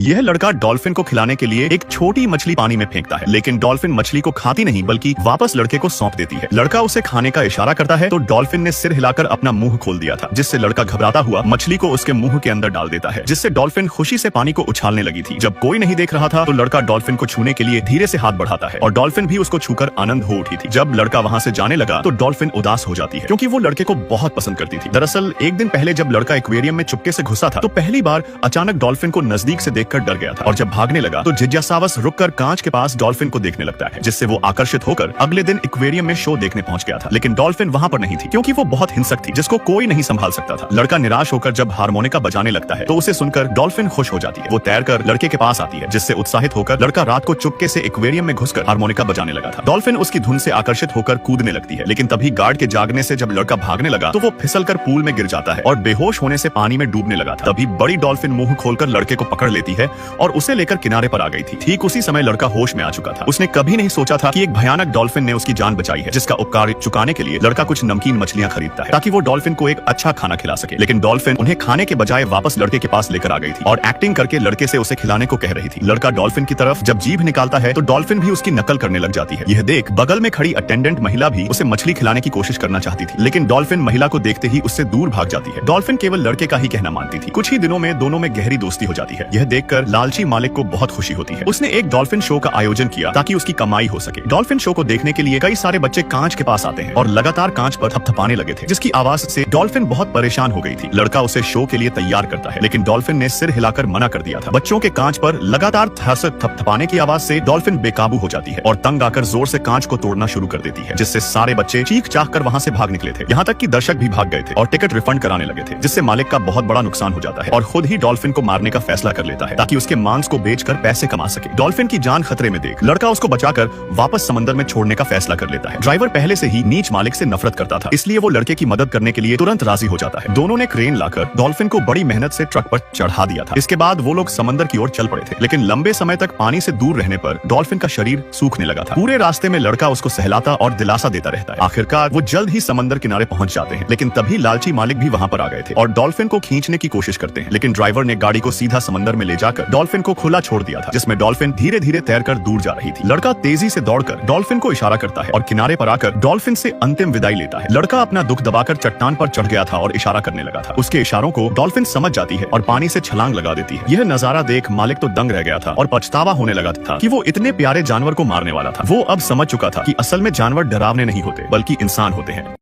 यह लड़का डॉल्फिन को खिलाने के लिए एक छोटी मछली पानी में फेंकता है, लेकिन डॉल्फिन मछली को खाती नहीं बल्कि वापस लड़के को सौंप देती है। लड़का उसे खाने का इशारा करता है तो डॉल्फिन ने सिर हिलाकर अपना मुंह खोल दिया था, जिससे लड़का घबराता हुआ मछली को उसके मुंह के अंदर डाल देता है, जिससे डॉल्फिन खुशी से पानी को उछालने लगी थी। जब कोई नहीं देख रहा था तो लड़का डॉल्फिन को छूने के लिए धीरे से हाथ बढ़ाता है और डॉल्फिन भी उसको छूकर आनंद हो उठी थी। जब लड़का वहाँ से जाने लगा तो डॉल्फिन उदास हो जाती है, क्योंकि वो लड़के को बहुत पसंद करती थी। दरअसल एक दिन पहले जब लड़का एक्वेरियम में चुपके से घुसा था तो पहली बार अचानक डॉल्फिन को नजदीक से देखकर डर गया था, और जब भागने लगा तो जिज्ञासावश रुककर कांच के पास डॉल्फिन को देखने लगता है, जिससे वो आकर्षित होकर अगले दिन एक्वेरियम में शो देखने पहुंच गया था। लेकिन डॉल्फिन वहां पर नहीं थी, क्योंकि वो बहुत हिंसक थी जिसको कोई नहीं संभाल सकता था। लड़का निराश होकर जब हारमोनिका बजाने लगता है तो उसे सुनकर डॉल्फिन खुश हो जाती है। वो तैरकर लड़के के पास आती है, जिससे उत्साहित होकर लड़का रात को चुपके से एक्वेरियम में घुसकर हारमोनिका बजाने लगा था। डॉल्फिन उसकी धुन से आकर्षित होकर कूदने लगती है, लेकिन तभी गार्ड के जागने से जब लड़का भागने लगा तो वो फिसलकर पूल में गिर जाता है और बेहोश होने से पानी में डूबने लगा था। तभी बड़ी डॉल्फिन मुंह खोलकर लड़के को पकड़ लेती है और उसे लेकर किनारे पर आ गई थी। ठीक उसी समय लड़का होश में आ चुका था। उसने कभी नहीं सोचा था कि एक भयानक डॉल्फिन ने उसकी जान बचाई है, जिसका उपकार चुकाने के लिए लड़का कुछ नमकीन मछलियां खरीदता है ताकि वो डॉल्फिन को एक अच्छा खाना खिला सके। लेकिन डॉल्फिन उन्हें खाने के बजाय वापस लड़के के पास लेकर आ गई थी और एक्टिंग करके लड़के से उसे खिलाने को कह रही थी। लड़का डॉल्फिन की तरफ जब जीभ निकालता है तो डॉल्फिन भी उसकी नकल करने लग जाती है। यह देख बगल में खड़ी अटेंडेंट महिला भी उसे मछली खिलाने की कोशिश करना चाहती थी, लेकिन डॉल्फिन महिला को देखते ही उससे दूर भाग जाती है। डॉल्फिन केवल लड़के का ही कहना मानती थी। कुछ ही दिनों में दोनों में गहरी दोस्ती हो जाती है। यह देखकर लालची मालिक को बहुत खुशी होती है। उसने एक डॉल्फिन शो का आयोजन किया ताकि उसकी कमाई हो सके। डॉल्फिन शो को देखने के लिए कई सारे बच्चे कांच के पास आते हैं और लगातार कांच पर थपथपाने लगे थे, जिसकी आवाज से डॉल्फिन बहुत परेशान हो गई थी। लड़का उसे शो के लिए तैयार करता है, लेकिन डॉल्फिन ने सिर हिलाकर मना कर दिया था। बच्चों के कांच पर लगातार थपथपाने की आवाज से डॉल्फिन बेकाबू हो जाती है और तंग आकर जोर से कांच को तोड़ना शुरू कर देती है, जिससे सारे बच्चे चीख चाह कर वहाँ से भाग निकले थे। यहाँ तक कि दर्शक भी भाग गए थे और टिकट रिफंड कराने लगे थे, जिससे मालिक का बहुत बड़ा नुकसान हो जाता है और खुद ही डॉल्फिन को मारने का फैसला कर लेता है ताकि उसके मांस को बेचकर पैसे कमा सके। डॉल्फिन की जान खतरे में देख लड़का उसको बचाकर वापस समंदर में छोड़ने का फैसला कर लेता है। ड्राइवर पहले से ही नीच मालिक से नफरत करता था, इसलिए वो लड़के की मदद करने के लिए तुरंत राजी हो जाता है। दोनों ने क्रेन लाकर डॉल्फिन को बड़ी मेहनत से ट्रक पर चढ़ा दिया था। इसके बाद वो लोग समंदर की ओर चल पड़े थे, लेकिन लंबे समय तक पानी से दूर रहने पर डॉल्फिन का शरीर सूखने लगा था। पूरे रास्ते में लड़का उसको सहलाता और दिलासा देता रहता है। आखिरकार वो जल्द ही समंदर किनारे पहुंच जाते हैं, लेकिन तभी लालची मालिक भी वहां पर आ गए थे और डॉल्फिन को खींचने की कोशिश करते हैं, लेकिन ड्राइवर ने गाड़ी को सीधा समंदर में ले जाकर डॉल्फिन को खुला छोड़ दिया था, जिसमें डॉल्फिन धीरे धीरे तैरकर दूर जा रही थी। लड़का तेजी से दौड़कर डॉल्फिन को इशारा करता है और किनारे पर आकर डॉल्फिन से अंतिम विदाई लेता है। लड़का अपना दुख दबाकर चट्टान पर चढ़ गया था और इशारा करने लगा था। उसके इशारों को डॉल्फिन समझ जाती है और पानी से छलांग लगा देती है। यह नजारा देख मालिक तो दंग रह गया था और पछतावा होने लगा था कि वो इतने प्यारे जानवर को मारने वाला था। वो अब समझ चुका था कि असल में जानवर डरावने नहीं होते बल्कि इंसान होते हैं।